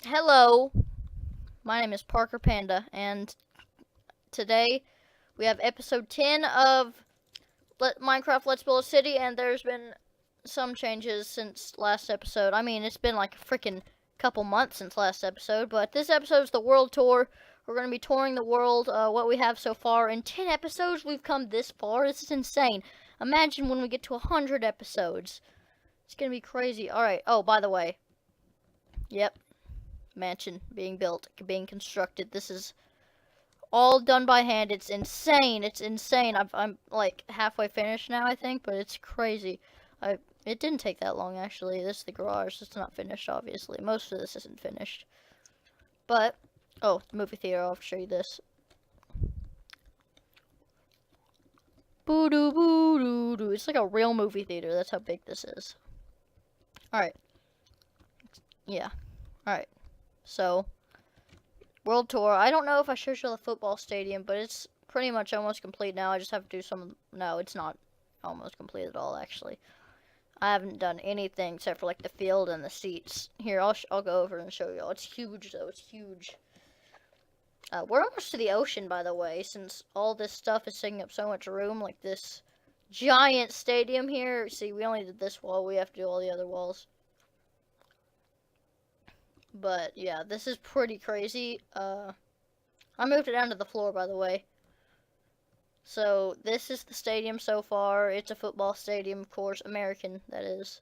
Hello, my name is Parker Panda, and today we have episode 10 of Minecraft Let's Build a City, and there's been some changes since last episode. I mean, it's been like a freaking couple months since last episode, but this episode is the world tour. We're going to be touring the world, what we have so far. In 10 episodes, we've come this far. This is insane. Imagine when we get to 100 episodes. It's going to be crazy. Alright, oh, by the way, yep, mansion being built, being constructed. This is all done by hand. It's insane. It's insane. I'm like halfway finished now, I think, but it's crazy. It didn't take that long actually. This is the garage. It's not finished, obviously. Most of this isn't finished. But oh, the movie theater. I'll show you this. Boo doo boo doo doo. It's like a real movie theater. That's how big this is. All right. Yeah. All right. So world tour. I don't know if I showed you the football stadium, but it's pretty much almost complete now. I just have to do some. No, it's not almost complete at all, actually. I haven't done anything except for like the field and the seats. Here, I'll go over and show y'all. It's huge though. It's huge. We're almost to the ocean, by the way, since all this stuff is taking up so much room. Like this giant stadium here. See, we only did this wall. We have to do all the other walls. But yeah, this is pretty crazy. I moved it down to the floor, by the way. So this is the stadium so far. It's a football stadium, of course, American, that is.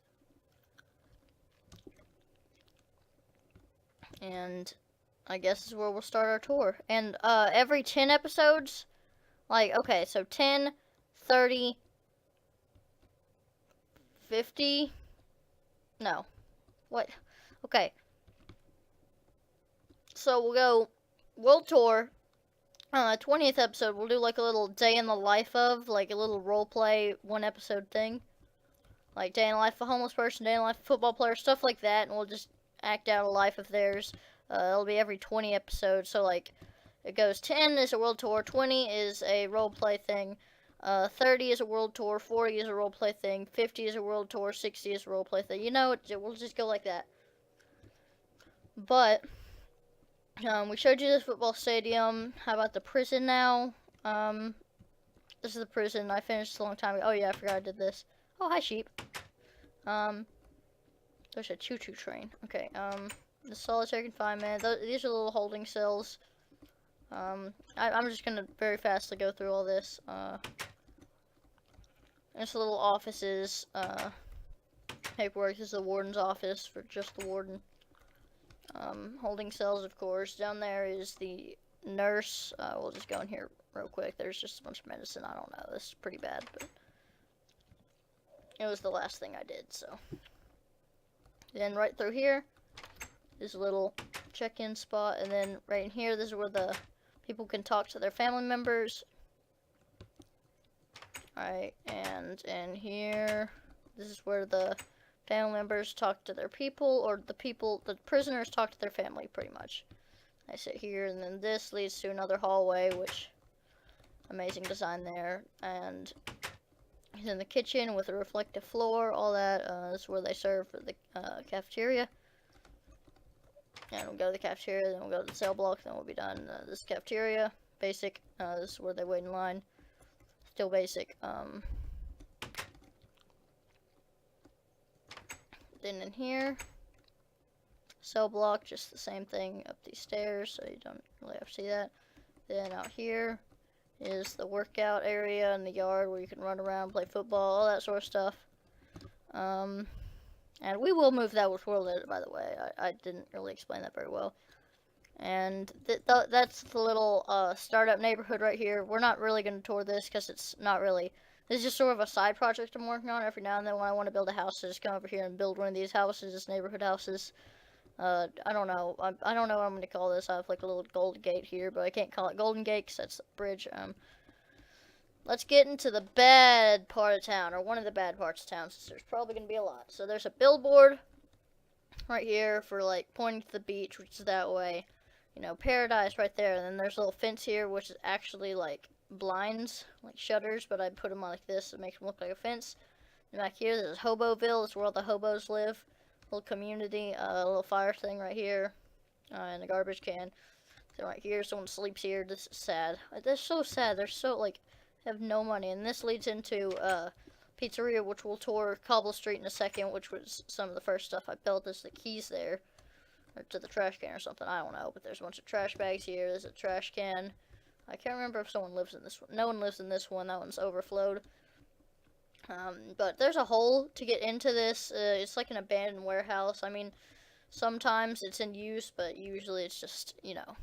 And I guess this is where we'll start our tour. And every 10 episodes, like, okay, so 10, 30, 50, no, what? Okay, so we'll go world tour. 20th episode, we'll do like a little day in the life of, like a little role play, one episode thing. Like day in the life of a homeless person, day in the life of a football player, stuff like that, and we'll just act out a life of theirs. It'll be every 20 episodes, so like it goes 10 is a world tour, 20 is a role play thing, 30 is a world tour, 40 is a role play thing, 50 is a world tour, 60 is a role play thing. You know, we'll just go like that. But we showed you this football stadium. How about the prison now? This is the prison. I finished a long time ago. Oh yeah, I forgot I did this. Oh, hi sheep. Um, there's a choo-choo train. Okay, the solitary confinement. These are little holding cells. I'm just gonna very fastly go through all this. There's little offices. Paperwork. This is the warden's office for just the warden. Holding cells, of course. Down there is the nurse. We'll just go in here real quick. There's just a bunch of medicine. I don't know. This is pretty bad, but it was the last thing I did, so. Then right through here is a little check-in spot, and then right in here, this is where the people can talk to their family members. Alright, and in here, this is where the family members talk to their people, or the prisoners talk to their family, pretty much. I sit here, and then this leads to another hallway, which, amazing design there, and he's in the kitchen with a reflective floor, all that. This is where they serve for the cafeteria. And we'll go to the cafeteria, then we'll go to the cell block, then we'll be done. This cafeteria, basic. This is where they wait in line. Still basic. Then in here, cell block, just the same thing up these stairs, so you don't really have to see that. Then out here is the workout area in the yard where you can run around, play football, all that sort of stuff. And we will move that with World Edit, by the way. I didn't really explain that very well. And that's the little startup neighborhood right here. We're not really going to tour this because it's not really. This is just sort of a side project I'm working on. Every now and then when I want to build a house, I just come over here and build one of these houses, this neighborhood houses. I don't know. I don't know what I'm going to call this. I have like a little gold gate here, but I can't call it Golden Gate because that's the bridge. Let's get into the bad part of town, or one of the bad parts of town, since there's probably going to be a lot. So there's a billboard right here for like pointing to the beach, which is that way. You know, paradise right there. And then there's a little fence here, which is actually like blinds, like shutters, but I put them on like this to make them look like a fence. And back here, there's Hoboville. It's where all the hobos live. Little community, a little fire thing right here. and a garbage can. So right here, someone sleeps here. This is sad. That's so sad. They're so, like, have no money. And this leads into, pizzeria, which we'll tour Cobble Street in a second, which was some of the first stuff I built. There's the keys there. Or to the trash can or something, I don't know. But there's a bunch of trash bags here. There's a trash can. I can't remember if someone lives in this one. No one lives in this one. That one's overflowed. But there's a hole to get into this. It's like an abandoned warehouse. I mean, sometimes it's in use, but usually it's just, you know,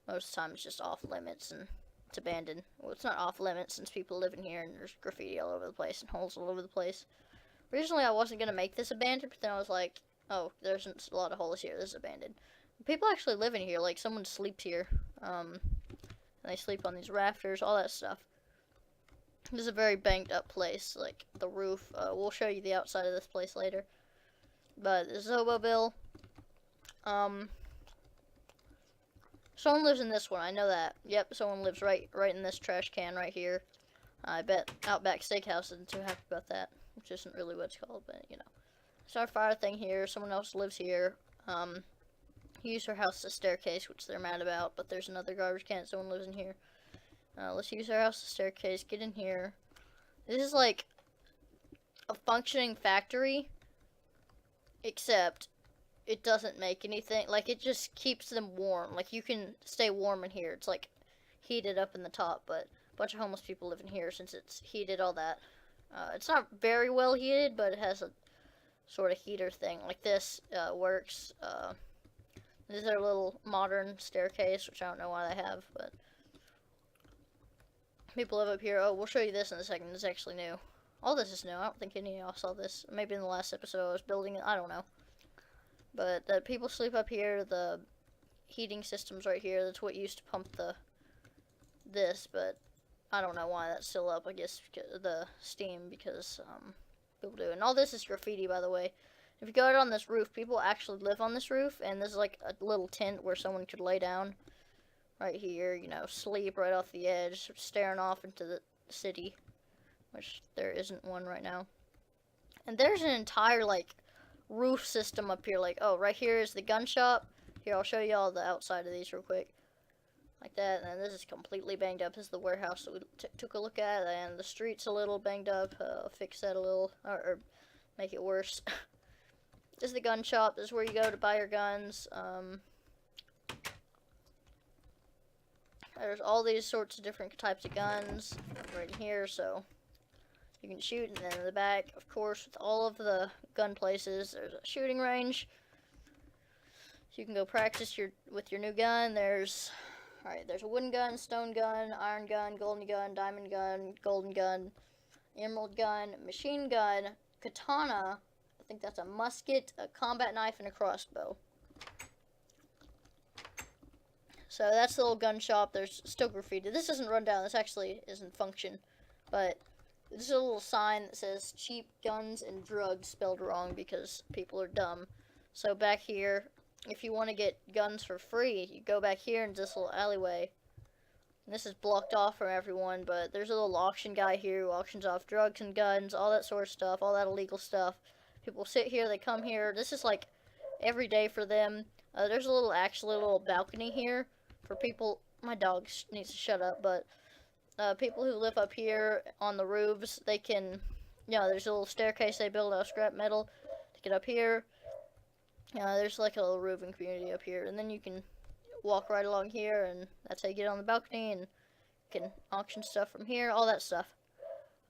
most of the time it's just off limits and it's abandoned. Well, it's not off limits since people live in here and there's graffiti all over the place and holes all over the place. Originally, I wasn't going to make this abandoned, but then I was like, oh, there's a lot of holes here. This is abandoned. People actually live in here. Like, someone sleeps here. And they sleep on these rafters, all that stuff. This is a very banged up place. Like, the roof. We'll show you the outside of this place later. But this is Zobobille. Someone lives in this one. I know that. Yep, someone lives right in this trash can right here. I bet Outback Steakhouse isn't too happy about that, which isn't really what it's called, but, you know. It's our fire thing here. Someone else lives here. He used her house as a staircase, which they're mad about, but there's another garbage can. Someone lives in here. Let's use our house as a staircase. Get in here. This is like a functioning factory, except it doesn't make anything. Like, it just keeps them warm. Like, you can stay warm in here. It's like heated up in the top, but a bunch of homeless people live in here since it's heated, all that. It's not very well heated, but it has a sort of heater thing. Like, this works. This is their little modern staircase, which I don't know why they have, but people live up here. Oh, we'll show you this in a second. It's actually new. All this is new. I don't think any of y'all saw this. Maybe in the last episode I was building it. I don't know. But that people sleep up here. The heating system's right here. That's what used to pump this, but I don't know why that's still up. I guess the steam, because people do. And all this is graffiti, by the way. If you go out on this roof, people actually live on this roof, and this is like a little tent where someone could lay down right here, you know, sleep right off the edge, staring off into the city, which there isn't one right now. And there's an entire, like, roof system up here. Like, oh, right here is the gun shop. Here, I'll show you all the outside of these real quick. Like that, and then this is completely banged up. This is the warehouse that we took a look at, and the street's a little banged up. Fix that a little, or make it worse. This is the gun shop. This is where you go to buy your guns. There's all these sorts of different types of guns right here, so you can shoot. And then in the back, of course, with all of the gun places, there's a shooting range. So you can go practice with your new gun. There's a wooden gun, stone gun, iron gun, golden gun, diamond gun, golden gun, emerald gun, machine gun, katana. I think that's a musket, a combat knife, and a crossbow. So that's the little gun shop. There's still graffiti. This isn't run down. This actually isn't function. But this is a little sign that says cheap guns and drugs spelled wrong because people are dumb. So back here, if you want to get guns for free, you go back here into this little alleyway. And this is blocked off from everyone, but there's a little auction guy here who auctions off drugs and guns, all that sort of stuff, all that illegal stuff. People sit here, they come here. This is like every day for them. There's a little balcony here for people. My dog needs to shut up, but people who live up here on the roofs, they can, you know, there's a little staircase they build out of scrap metal to get up here. There's like a little roofing community up here, and then you can walk right along here, and that's how you get on the balcony, and you can auction stuff from here, all that stuff.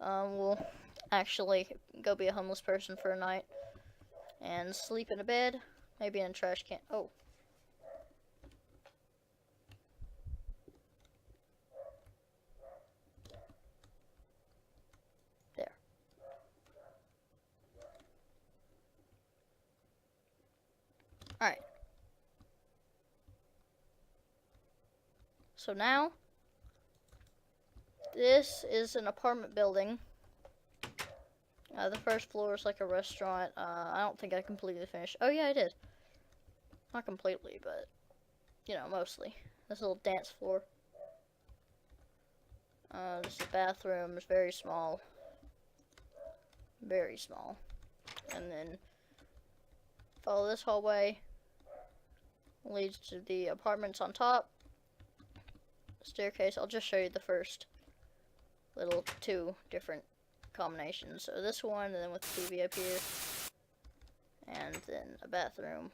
We'll actually go be a homeless person for a night and sleep in a bed, maybe in a trash can. Oh. There. Alright. So now, this is an apartment building. The first floor is like a restaurant. I don't think I completely finished. Oh yeah, I did. Not completely, but, you know, mostly. This little dance floor. This is the bathroom. It's very small. Very small. And then follow this hallway. leads to the apartments on top. Staircase, I'll just show you the first little 2 different combinations. So this one, and then with the TV up here, and then a bathroom.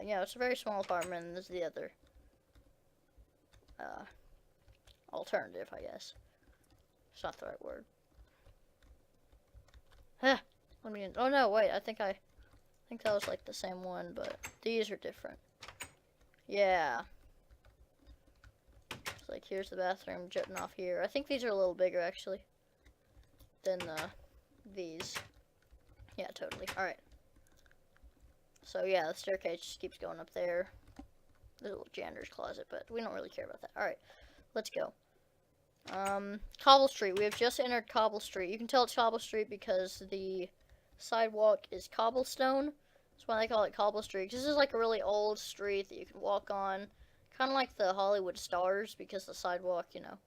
Yeah, it's a very small apartment, and this is the other alternative, I guess. It's not the right word. Huh. Oh no, wait, I think that was like the same one, but these are different. Yeah. It's like, here's the bathroom jutting off here. I think these are a little bigger, actually, than these. Yeah, totally. Alright. So, yeah, the staircase just keeps going up there. There's a little janitor's closet, but we don't really care about that. Alright, let's go. Cobble Street. We have just entered Cobble Street. You can tell it's Cobble Street because the sidewalk is cobblestone. That's why they call it Cobble Street. This is like a really old street that you can walk on. Kind of like the Hollywood Stars, because the sidewalk, you know.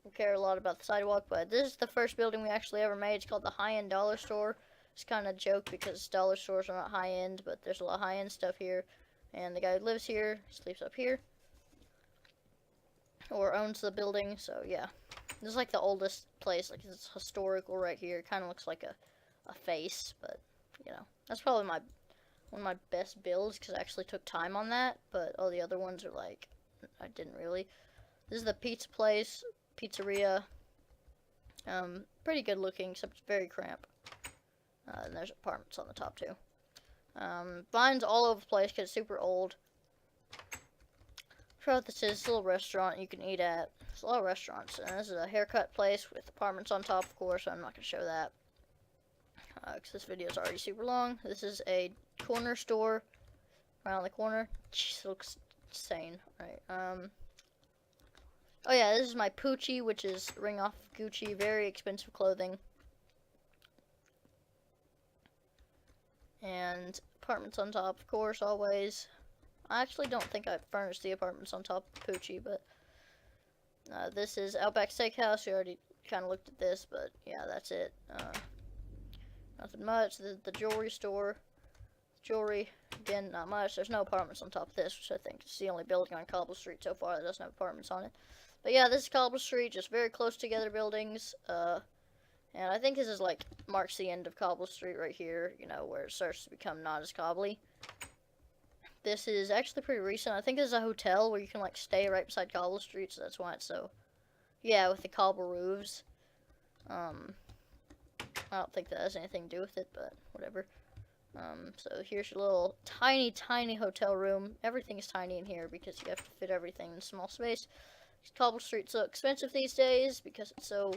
We care a lot about the sidewalk, but this is the first building we actually ever made. It's called the High-End Dollar Store. It's kind of a joke because dollar stores are not high-end, but there's a lot of high-end stuff here. And the guy who lives here sleeps up here. Or owns the building, so yeah. This is like the oldest place, like it's historical right here. It kind of looks like a face, but, you know. That's probably one of my best builds, because I actually took time on that, but all the other ones are like, I didn't really. This is the pizza place, pizzeria. Pretty good looking, except it's very cramped. And there's apartments on the top too. Vines all over the place because it's super old. I forgot what this is. It's a little restaurant you can eat at. There's a lot of restaurants. And this is a haircut place with apartments on top, of course. So I'm not going to show that, because this video is already super long. This is a corner store around the corner. Jeez, it looks insane. Alright, oh yeah, this is my Poochie, which is ring off of Gucci. Very expensive clothing. And apartments on top, of course, always. I actually don't think I furnished the apartments on top of Poochie, but this is Outback Steakhouse. We already kind of looked at this, but yeah, that's it. Nothing much. The jewelry store. Jewelry, again, not much. There's no apartments on top of this, which I think is the only building on Cobble Street so far that doesn't have apartments on it. But yeah, this is Cobble Street, just very close together buildings. And I think this is like, marks the end of Cobble Street right here, you know, where it starts to become not as cobbly. This is actually pretty recent. I think this is a hotel where you can like stay right beside Cobble Street, so that's why it's so, yeah, with the cobble roofs. I don't think that has anything to do with it, but whatever. So here's your little tiny, tiny hotel room. Everything is tiny in here because you have to fit everything in a small space. Cobble Street's so expensive these days because it's so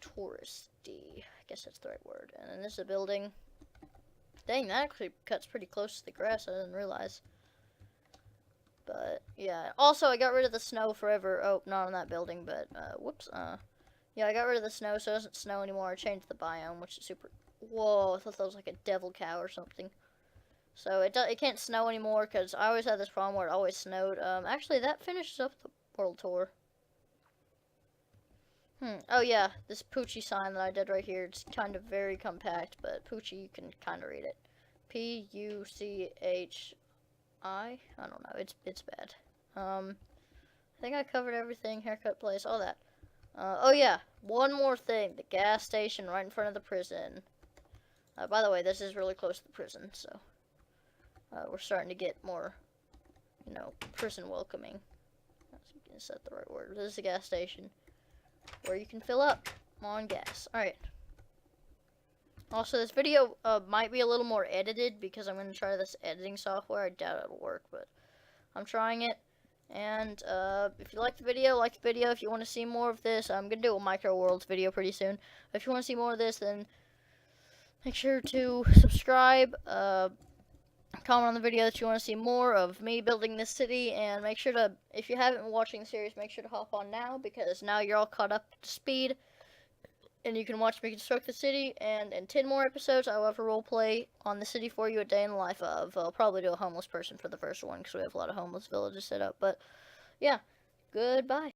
touristy. I guess that's the right word. And then this is a building. Dang, that actually cuts pretty close to the grass. I didn't realize. But, yeah. Also, I got rid of the snow forever. Oh, not on that building, but, whoops. Yeah, I got rid of the snow, so it doesn't snow anymore. I changed the biome, which is super... Whoa, I thought that was like a devil cow or something. So, it can't snow anymore, because I always had this problem where it always snowed. Actually, that finishes up the world tour. Oh yeah, this Poochie sign that I did right here, it's kind of very compact, but Poochie, you can kind of read it. P-U-C-H-I? I don't know, it's bad. I think I covered everything, haircut place, all that. Oh yeah, one more thing, the gas station right in front of the prison. By the way, this is really close to the prison, so we're starting to get more, you know, prison welcoming. Is that the right word? This is a gas station where you can fill up on gas. Alright. Also, this video might be a little more edited because I'm going to try this editing software. I doubt it'll work, but I'm trying it. And if you like the video, like the video. If you want to see more of this, I'm going to do a Micro Worlds video pretty soon. If you want to see more of this, then make sure to subscribe. Comment on the video that you want to see more of me building this city, and make sure to, if you haven't been watching the series, make sure to hop on now, because now you're all caught up to speed, and you can watch me construct the city. And in 10 more episodes, I will have a roleplay on the city for you, a day in the life of. I'll probably do a homeless person for the first one, because we have a lot of homeless villages set up, but yeah, goodbye.